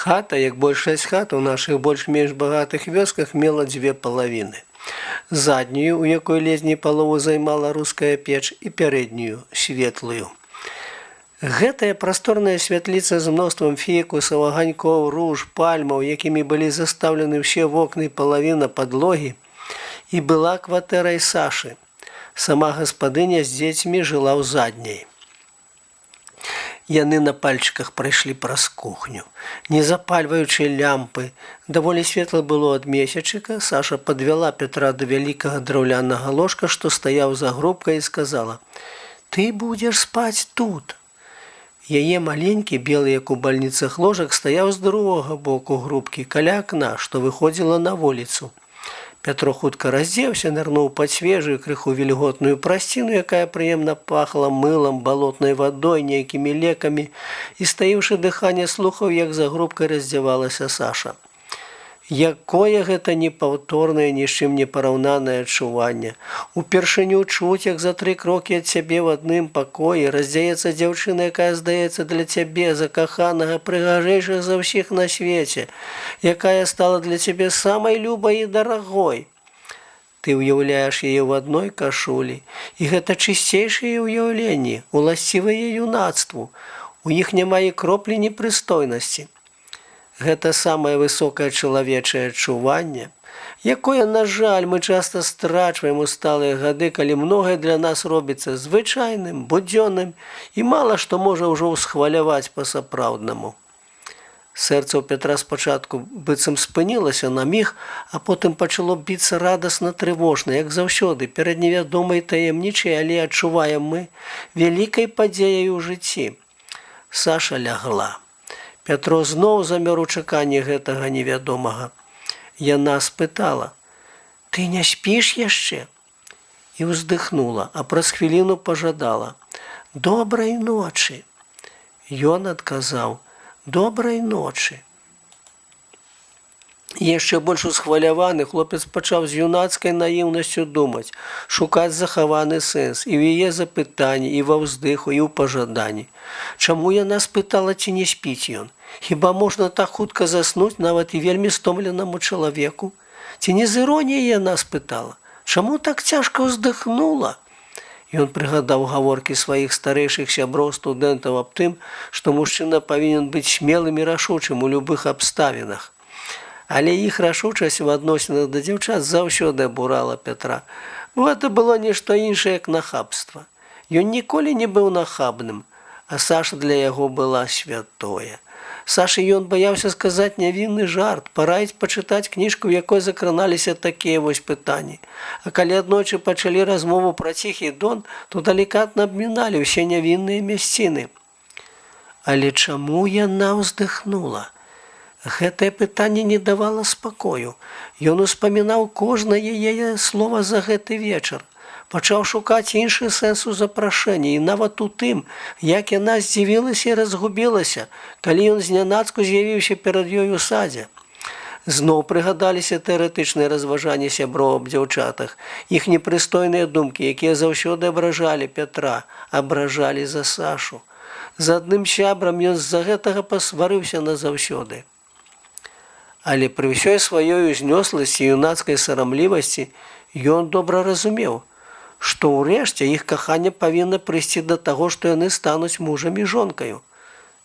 Хата, як большасць хат у нашых больш-менш багатых вёсках, мела дзве палавіны. Заднюю, у якой ледзьні палову займала руская печ, і пярэднюю, светлую. Гэтая прасторная святліца з мноствам фікусаў, аганькоў, руж, пальмаў, якімі былі застаўлены ўсе вокны і палавіна падлогі, і была кватэрай Сашы. Сама гаспадыня з дзецьмі жыла ў задняй. Яны на пальчыках прайшлі праз кухню. Не запальваючы лямпы, даволі светла было ад месячыка, Саша падвяла Пятра да вялікага драўлянага ложка, што стаяў за грубкай, і сказала: «Ты будзеш спаць тут». Яе маленькі, белы, як у бальніцах ложак, стаяў з другога боку грубкі, каля акна, што выходзіла на вуліцу. Пятро хутка раздзеўся, нырнуў пад свежую, крыху вільготную прасціну, якая прыемна пахла мылам, балотнай вадой, нейкімі лекамі, і, стаіўшы дыханне, слухаў, як за грубкай раздзявалася Саша. Якое гэта непаўторнае, ні з чым не параўнанае адчуванне. Упершыню чуць, як за 3 крокі ад цябе ў адным пакоі раздзяецца дзяўчына, якая здаецца для цябе, закаханага, прыгажэйшых за ўсіх на свеце, якая стала для цябе самай любай і дарагой. Ты ўяўляеш яе ў адной кашулі, і гэта чысцейшыя ўяўленні, уласцівыя юнацтву. У іх няма і кроплі непрыстойнасці. Гэта самае высокае чалавечае адчуванне, якое, на жаль, мы часта страчваем у сталыя гады, калі многае для нас робіцца звычайным, будзённым і мала што можа ўжо ўсхваляваць па-сапраўднаму. Сэрца ў Пятра спачатку быццам спынілася на міг, а потым пачало біцца радасна трывожна, як заўсёды, перад невядомай таемнічай, але адчуваем мы, вялікай падзеяй у жыцці. Саша лягла. Пятро зноў замёр у чаканні гэтага невядомага. Яна спытала: «Ты не спіш яшчэ?» І ўздыхнула, а праз хвіліну пажадала: «Добрай ночы». Ён адказаў: «Добрай ночы». Яшчэ больш усхваляваны, хлопец пачаў з юнацкай наіўнасцю думаць, шукаць захаваны сэнс і ў яе запытанні, і ва ўздыху, і ў пажаданні. Чаму яна спытала, ці не спіць ён? Хіба можна так хутка заснуць нават і вельмі стомленаму чалавеку? Ці не з іроніяй яна спытала? Чаму так цяжка ўздыхнула? Ён прыгадаў гаворкі сваіх старэйшых сяброў-студэнтаў аб тым, што мужчына павінен быць смелым і рашучым у любых абставінах. Але іх рашучасць у адносінах да дзяўчат заўсёды абурала Пятра. Гэта было нешта іншае, як нахабства. Ён ніколі не быў нахабным, а Саша для яго была святое. Сашы ён баяўся сказаць нявінны жарт, параіць пачытаць кніжку, у якой закраналіся такія вось пытанні. А калі аднойчы пачалі размову пра ціхі дон, то далікатна абміналі ўсе нявінныя мясціны. Але чаму яна ўздыхнула? Гэтае пытанне не давала спакою. Ён успамінаў кожнае яе слова за гэты вечар. Пачаў шукаць іншы сэнс у запрашэнні, і нават у тым, як яна здзівілася і разгубілася, калі ён знянацку з'явіўся перад ёй у садзе. Зноў прыгадаліся тэарэтычныя разважанні сяброў аб дзяўчатах, іх непрыстойныя думкі, якія заўсёды абражалі Пятра, абражалі за Сашу. З адным сябрам ён з-за гэтага пасварыўся назаўсёды. Але пры ўсёй сваёй узнёсласці і юнацкай сарамлівасці ён добра разумеў, што ўрэшце іх каханне павінна прыйсці да таго, што яны стануць мужам і жонкаю.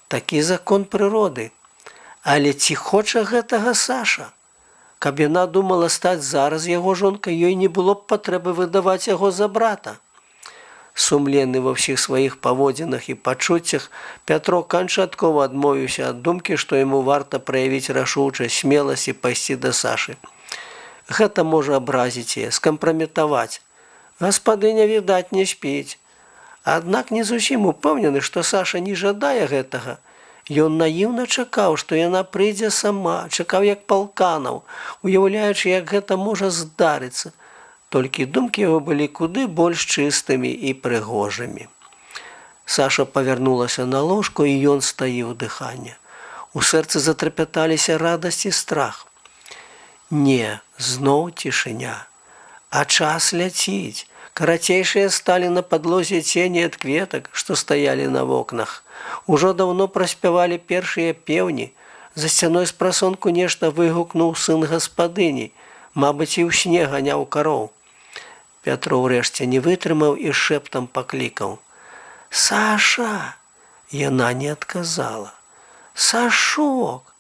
Такі закон прыроды. Але ці хоча гэтага Саша? Каб яна думала стаць зараз яго жонкай, ёй не было б патрэбы выдаваць яго за брата. Сумленны ва ўсіх сваіх паводзінах і пачуццях, Пятро канчаткова адмовіўся ад думкі, што яму варта праявіць рашучасць, смеласць і пайсці да Сашы. Гэта можа абразіць яе, скампраметаваць. Гаспадыня, відаць, не спіць. Аднак не зусім упэўнены, што Саша не жадае гэтага. Ён наіўна чакаў, што яна прыйдзе сама, чакаў як палканаў, уяўляючы, як гэта можа здарыцца. Толькі думкі яго былі куды больш чыстымі і прыгожымі. Саша павярнулася на ложку, і ён стаіў дыхання. У сэрцы затрапяталіся радасць і страх. Не, зноў цішыня. А час ляціць. Карацейшыя сталі на падлозе цені ад кветак, што стаялі на вокнах. Ужо даўно праспявалі першыя пеўні. За сцяной з прасонку нешта выгукнуў сын гаспадыні, мабыць, і ў сне ганяў кароў. Пятро ўрэшце не вытрымаў і шэптам паклікаў: «Саша!» Яна не адказала. «Сашок!»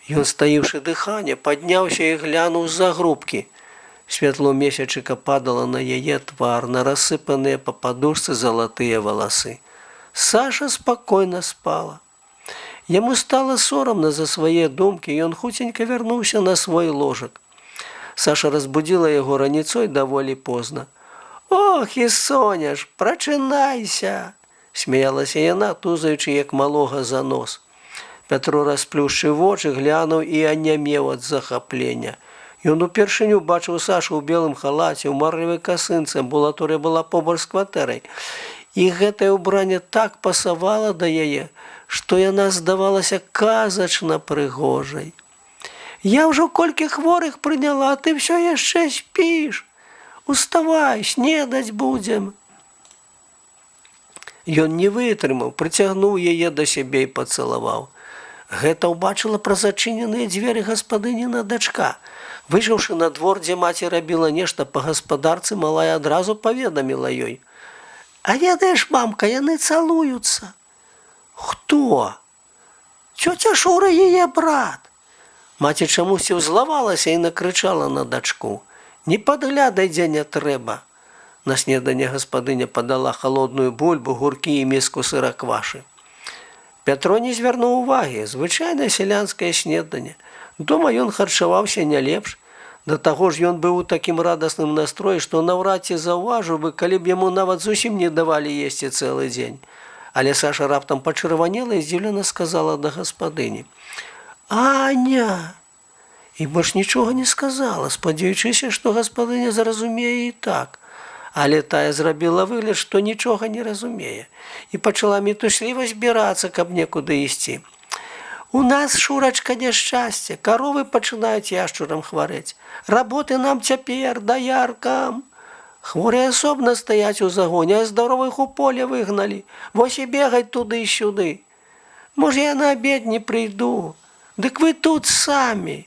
Ён, стаіўшы дыханне, падняўся і глянуў з-за грубкі. Святло месячыка падала на яе твар, на рассыпаныя па падушцы залатыя валасы. Саша спакойна спала. Яму стала сорамна за свае думкі, і ён хуценька вярнуўся на свой ложак. Саша разбудзіла яго раніцой даволі позна. «Ох, і Соня ж, прачынайся!» Смяялася яна, тузаючы як малога за нос. Пятро расплюшчыў вочы, глянуў і анямеў ад захаплення. Ён упершыню бачыў Сашу ў белым халаце, у марлевай касынцы, амбулаторыя была побач з кватэрай. І гэтае ўбранне так пасавала да яе, што яна здавалася казачна прыгожай. «Я ўжо колькі хворых прыняла, а ты ўсё яшчэ спіш. Уставай, снедаць будзем!» Ён не вытрымаў, прыцягнуў яе да сябе і пацалаваў. Гэта ўбачыла праз адчыненыя дзверы гаспадыніна дачка. Выйшаўшы на двор, дзе маці рабіла нешта па гаспадарцы, малая адразу паведаміла ёй: «А ведаеш, мамка, яны цалуюцца!» «Хто?» «Цёця Шура, яе брат!» Маці чамусьці ўзлавалася і накрычала на дачку: «Не падглядай, дзе не трэба!» На снеданне гаспадыня падала халодную бульбу, гуркі і міску сыраквашы. Пятро не звярнуў увагі, звычайнае сялянскае снеданне. Дома ён харчаваўся не лепш. Да таго ж ён быў у такім радасным настроі, што наўрад ці заўважыў бы, калі б яму нават зусім не давалі есці цэлы дзень. Але Саша раптам пачырванела і здзіўлена сказала да гаспадыні: «Аня!» І больш нічога не сказала, спадзяючыся, што гаспадыня зразумее і так. Але тая зрабіла выгляд, што нічога не разумее, і пачала мітусліва збірацца, каб некуды ісці. «У нас, Шурачка, няшчасце, каровы пачынаюць яшчурам хварэць. Работы нам цяпер, даяркам. Хворыя асобна стаяць у загоне, а здаровых у поле выгналі. Вось і бегаць туды і сюды. Можа, я на абед не прыйду. Дык вы тут самі!»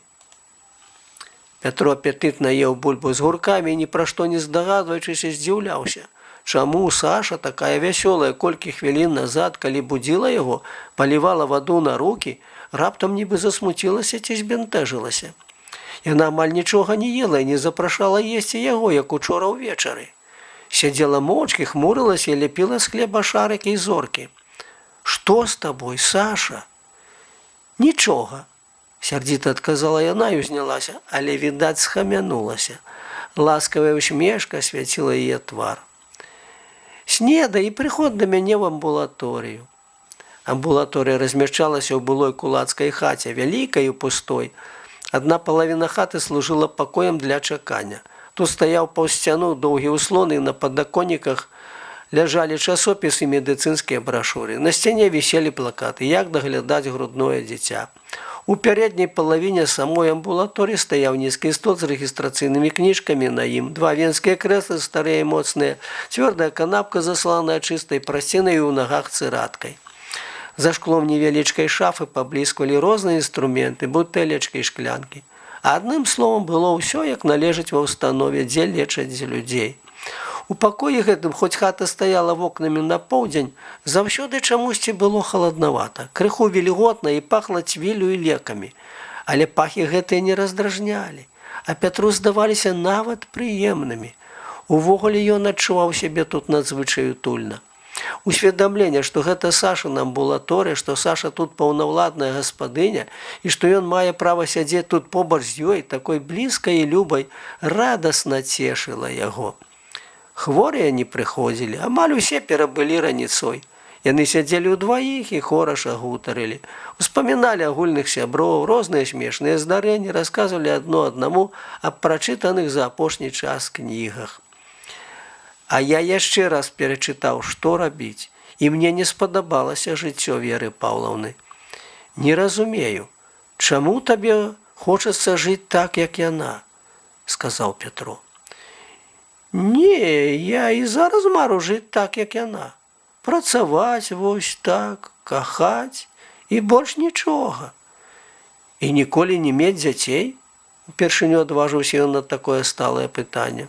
Пятро апетытна еў бульбу з гуркамі і ні пра што не здагадваючыся здзіўляўся. Чаму Саша, такая вясёлая, колькі хвілін назад, калі будзіла яго, палівала ваду на рукі, раптам нібы засмуцілася ці збянтэжылася. Яна амаль нічога не ела і не запрашала есці яго, як учора ўвечары. Сядзела моўчкі, хмурылася і ляпіла з хлеба шарыкі і зоркі. «Што з табой, Саша?» «Нічога», сярдзіта адказала яна і ўзнялася, але, відаць, схамянулася. Ласкавая усмешка асвяціла яе твар. «Снедай і прыход да мяне в амбулаторыю». Амбулаторыя размяшчалася ў былой кулацкай хаце, вялікай і пустой. Адна палавіна хаты служыла пакоем для чакання. Тут стаяў паўз сцяну доўгі ўслон, і на падаконніках ляжалі часопісы і медыцынскія брашуры. На сцяне віселі плакаты «Як даглядаць грудное дзіця». У пярэдняй палавіне самой амбулаторыі стаяў нізкі стол з рэгістрацыйнымі кніжкамі на ім, два венскія крэслы старыя і моцныя, цвёрдая канапка, засланая чыстай прасцінай і ў нагах цыраткай. За шклом невялічкай шафы паблісквалі розныя інструменты, бутэлечкі і шклянкі. Адным словам, было ўсё, як належыць ва ўстанове, дзе лечаць людзей. У пакоі гэтым, хоць хата стаяла вокнамі на поўдзень, заўсёды чамусьці было халаднавата, крыху вільготна і пахла цвіллю і лекамі. Але пахі гэтыя не раздражнялі, а Пятру здаваліся нават прыемнымі. Увогуле ён адчуваў сябе тут надзвычай утульна. Усведамленне, што гэта Сашына амбулаторыя, што Саша тут паўнаўладная гаспадыня і што ён мае права сядзець тут побач з ёй, такой блізкай і любай, радасна цешыла яго. Хворыя не прыходзілі, амаль усе перабылі раніцой. Яны сядзелі ўдваіх і хораша гутарылі. Успаміналі агульных сяброў, розныя смешныя здарэнні, расказвалі адно аднаму аб прачытаных за апошні час кнігах. А я яшчэ раз перачытаў, што рабіць, і мне не спадабалася жыццё Веры Паўлаўны. Не разумею, чаму табе хочацца жыць так, як яна, сказаў Пятро. Не, я і зараз мару жыць так, як яна. Працаваць вось так, кахаць І больш нічога. І ніколі не мець дзяцей? Упершыню адважыўся ён на такое сталае пытанне.